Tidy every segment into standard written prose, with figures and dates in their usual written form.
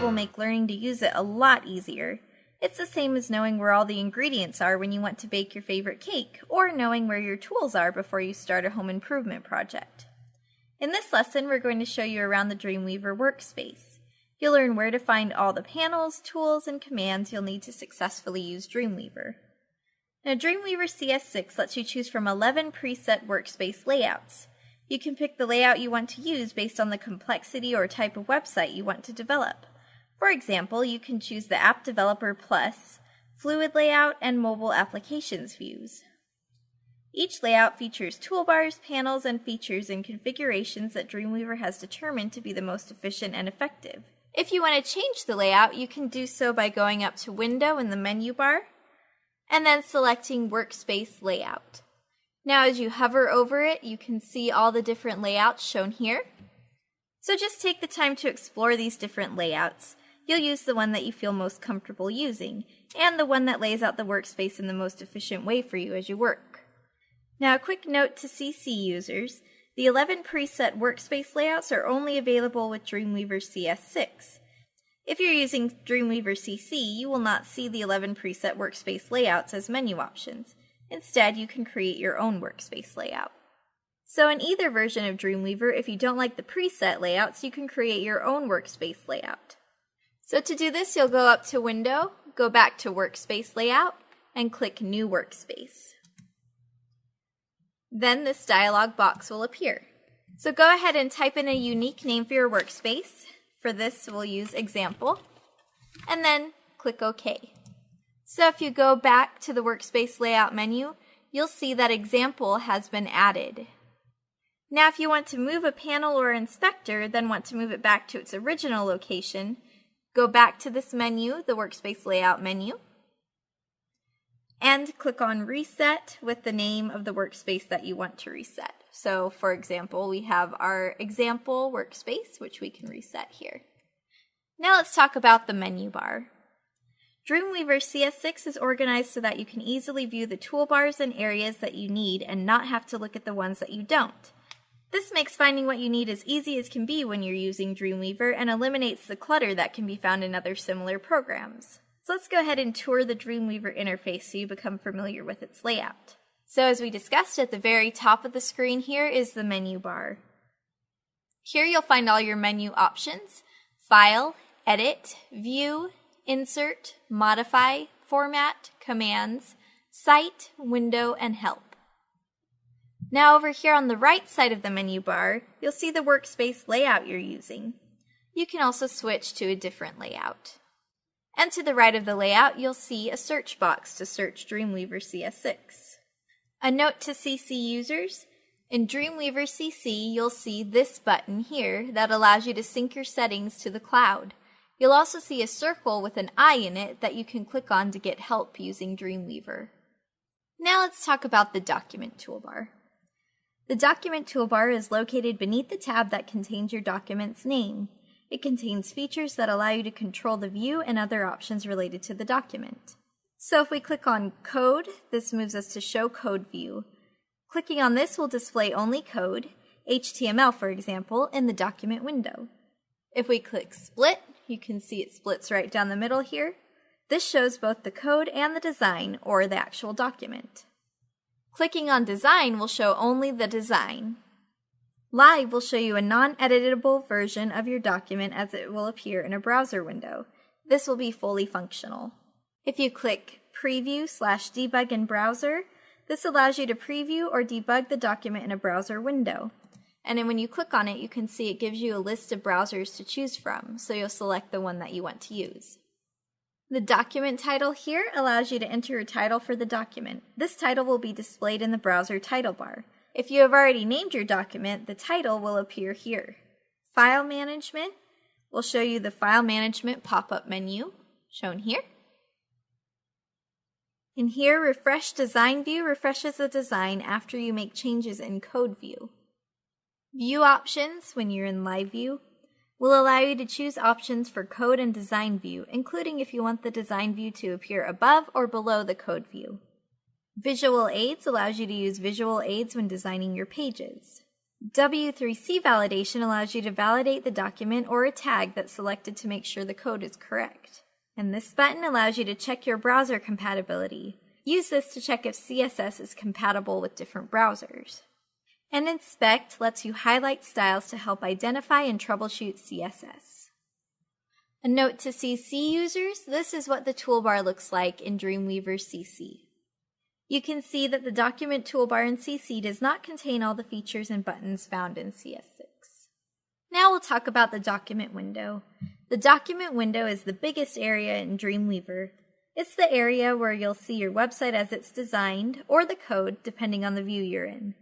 will make learning to use it a lot easier. It's the same as knowing where all the ingredients are when you want to bake your favorite cake, or knowing where your tools are before you start a home improvement project. In this lesson, we're going to show you around the Dreamweaver Workspace. You'll learn where to find all the panels, tools, and commands you'll need to successfully use Dreamweaver. Now, Dreamweaver CS6 lets you choose from 11 preset workspace layouts. You can pick the layout you want to use based on the complexity or type of website you want to develop. For example, you can choose the App Developer Plus, Fluid Layout, and Mobile Applications views. Each layout features toolbars, panels, and features and configurations that Dreamweaver has determined to be the most efficient and effective. If you want to change the layout, you can do so by going up to Window in the menu bar, and then selecting Workspace Layout. Now as you hover over it, you can see all the different layouts shown here. So just take the time to explore these different layouts. You'll use the one that you feel most comfortable using, and the one that lays out the workspace in the most efficient way for you as you work. Now a quick note to CC users, the 11 preset workspace layouts are only available with Dreamweaver CS6. If you're using Dreamweaver CC, you will not see the 11 preset workspace layouts as menu options. Instead, you can create your own workspace layout. So in either version of Dreamweaver, if you don't like the preset layouts, you can create your own workspace layout. So to do this, you'll go up to Window, go back to Workspace Layout, and click New Workspace. Then this dialog box will appear. So go ahead and type in a unique name for your workspace. For this, we'll use Example, and then click OK. So if you go back to the Workspace Layout menu, you'll see that Example has been added. Now if you want to move a panel or inspector, then want to move it back to its original location, go back to this menu, the Workspace Layout menu, and click on Reset with the name of the workspace that you want to reset. So for example, we have our example workspace, which we can reset here. Now let's talk about the menu bar. Dreamweaver CS6 is organized so that you can easily view the toolbars and areas that you need and not have to look at the ones that you don't. This makes finding what you need as easy as can be when you're using Dreamweaver and eliminates the clutter that can be found in other similar programs. So let's go ahead and tour the Dreamweaver interface so you become familiar with its layout. So as we discussed, at the very top of the screen here is the menu bar. Here you'll find all your menu options: File, Edit, View, Insert, Modify, Format, Commands, Site, Window, and Help. Now over here on the right side of the menu bar, you'll see the workspace layout you're using. You can also switch to a different layout. And to the right of the layout, you'll see a search box to search Dreamweaver CS6. A note to CC users, in Dreamweaver CC, you'll see this button here that allows you to sync your settings to the cloud. You'll also see a circle with an eye in it that you can click on to get help using Dreamweaver. Now let's talk about the document toolbar. The document toolbar is located beneath the tab that contains your document's name. It contains features that allow you to control the view and other options related to the document. So if we click on Code, this moves us to Show Code View. Clicking on this will display only code, HTML for example, in the document window. If we click Split, you can see it splits right down the middle here. This shows both the code and the design, or the actual document. Clicking on Design will show only the design. Live will show you a non-editable version of your document as it will appear in a browser window. This will be fully functional. If you click Preview/Debug in Browser, this allows you to preview or debug the document in a browser window. And then when you click on it, you can see it gives you a list of browsers to choose from, so you'll select the one that you want to use. The document title here allows you to enter a title for the document. This title will be displayed in the browser title bar. If you have already named your document, the title will appear here. File Management will show you the File Management pop-up menu, shown here. And here, Refresh Design View refreshes the design after you make changes in Code View. View Options, when you're in Live View, will allow you to choose options for Code and Design View, including if you want the Design View to appear above or below the Code View. Visual Aids allows you to use visual aids when designing your pages. W3C validation allows you to validate the document or a tag that's selected to make sure the code is correct. And this button allows you to check your browser compatibility. Use this to check if CSS is compatible with different browsers. And Inspect lets you highlight styles to help identify and troubleshoot CSS. A note to CC users, this is what the toolbar looks like in Dreamweaver CC. You can see that the document toolbar in CC does not contain all the features and buttons found in CS6. Now we'll talk about the document window. The document window is the biggest area in Dreamweaver. It's the area where you'll see your website as it's designed, or the code, depending on the view you're in.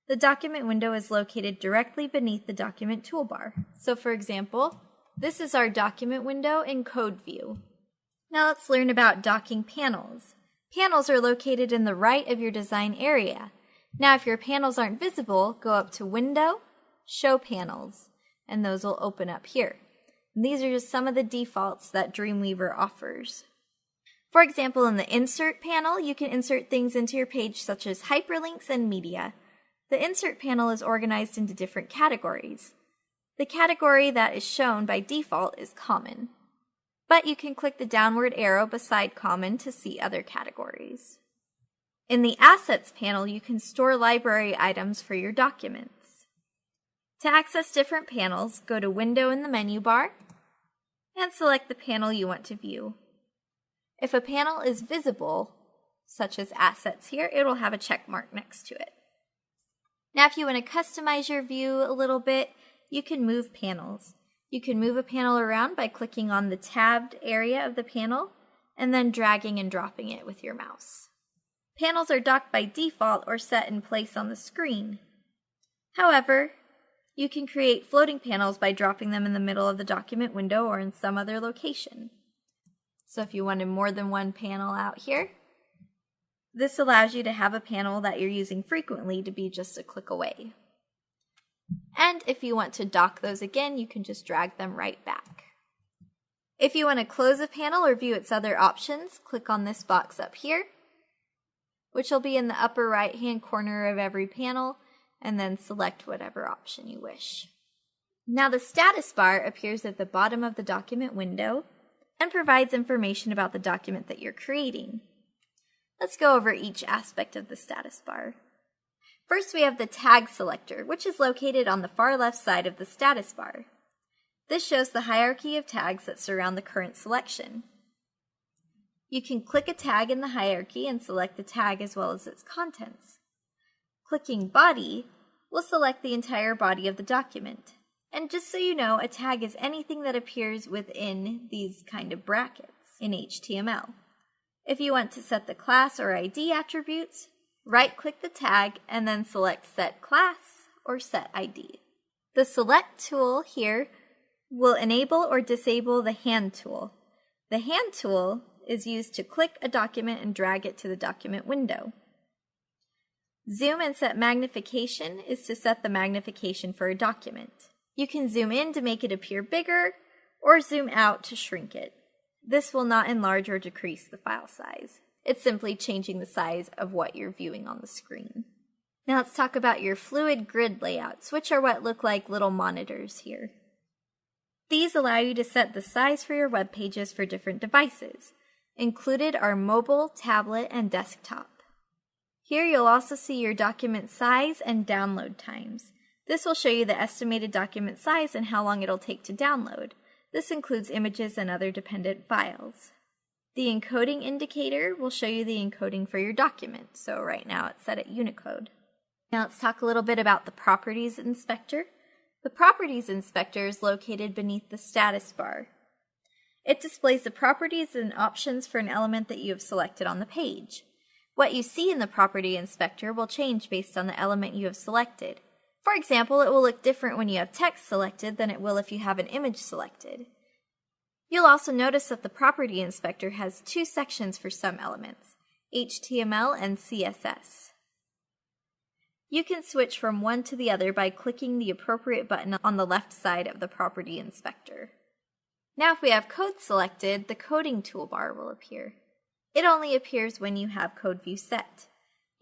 The document window is located directly beneath the document toolbar. So for example, this is our document window in code view. Now let's learn about docking panels. Panels are located in the right of your design area. Now if your panels aren't visible, go up to Window, Show Panels, and those will open up here. And these are just some of the defaults that Dreamweaver offers. For example, in the Insert panel, you can insert things into your page such as hyperlinks and media. The Insert panel is organized into different categories. The category that is shown by default is Common. But you can click the downward arrow beside Common to see other categories. In the Assets panel, you can store library items for your documents. To access different panels, go to Window in the menu bar and select the panel you want to view. If a panel is visible, such as Assets here, it will have a check mark next to it. Now if you want to customize your view a little bit, you can move panels. You can move a panel around by clicking on the tabbed area of the panel and then dragging and dropping it with your mouse. Panels are docked by default or set in place on the screen. However, you can create floating panels by dropping them in the middle of the document window or in some other location. So if you wanted more than one panel out here, this allows you to have a panel that you're using frequently to be just a click away. And if you want to dock those again, you can just drag them right back. If you want to close a panel or view its other options, click on this box up here, which will be in the upper right-hand corner of every panel, and then select whatever option you wish. Now the status bar appears at the bottom of the document window and provides information about the document that you're creating. Let's go over each aspect of the status bar. First, we have the tag selector, which is located on the far left side of the status bar. This shows the hierarchy of tags that surround the current selection. You can click a tag in the hierarchy and select the tag as well as its contents. Clicking Body will select the entire body of the document. And just so you know, a tag is anything that appears within these kind of brackets in HTML. If you want to set the class or ID attributes, right-click the tag and then select Set Class or Set ID. The Select tool here will enable or disable the Hand tool. The Hand tool is used to click a document and drag it to the document window. Zoom and Set Magnification is to set the magnification for a document. You can zoom in to make it appear bigger or zoom out to shrink it. This will not enlarge or decrease the file size. It's simply changing the size of what you're viewing on the screen. Now let's talk about your fluid grid layouts, which are what look like little monitors here. These allow you to set the size for your web pages for different devices. Included are mobile, tablet, and desktop. Here you'll also see your document size and download times. This will show you the estimated document size and how long it'll take to download. This includes images and other dependent files. The encoding indicator will show you the encoding for your document. So right now it's set at Unicode. Now let's talk a little bit about the Properties Inspector. The Properties Inspector is located beneath the status bar. It displays the properties and options for an element that you have selected on the page. What you see in the Property Inspector will change based on the element you have selected. For example, it will look different when you have text selected than it will if you have an image selected. You'll also notice that the Property Inspector has two sections for some elements, HTML and CSS. You can switch from one to the other by clicking the appropriate button on the left side of the Property Inspector. Now if we have code selected, the coding toolbar will appear. It only appears when you have code view set.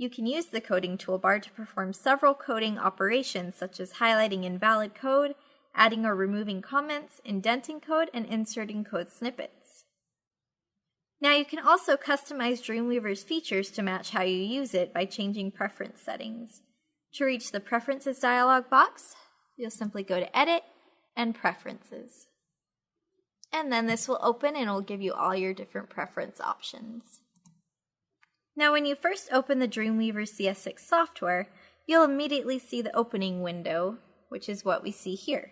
You can use the coding toolbar to perform several coding operations such as highlighting invalid code, adding or removing comments, indenting code, and inserting code snippets. Now you can also customize Dreamweaver's features to match how you use it by changing preference settings. To reach the Preferences dialog box, you'll simply go to Edit and Preferences. And then this will open and it will give you all your different preference options. Now when you first open the Dreamweaver CS6 software, you'll immediately see the opening window, which is what we see here.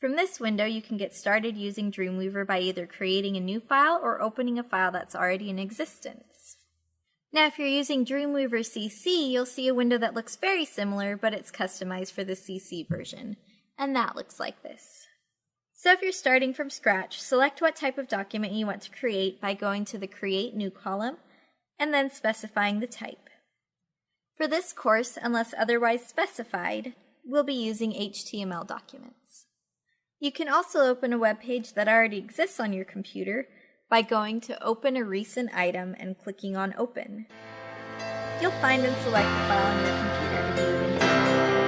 From this window, you can get started using Dreamweaver by either creating a new file or opening a file that's already in existence. Now if you're using Dreamweaver CC, you'll see a window that looks very similar, but it's customized for the CC version, and that looks like this. So if you're starting from scratch, select what type of document you want to create by going to the Create New column, and then specifying the type. For this course, unless otherwise specified, we'll be using HTML documents. You can also open a web page that already exists on your computer by going to Open a Recent Item and clicking on Open. You'll find and select the file on your computer to be moving to.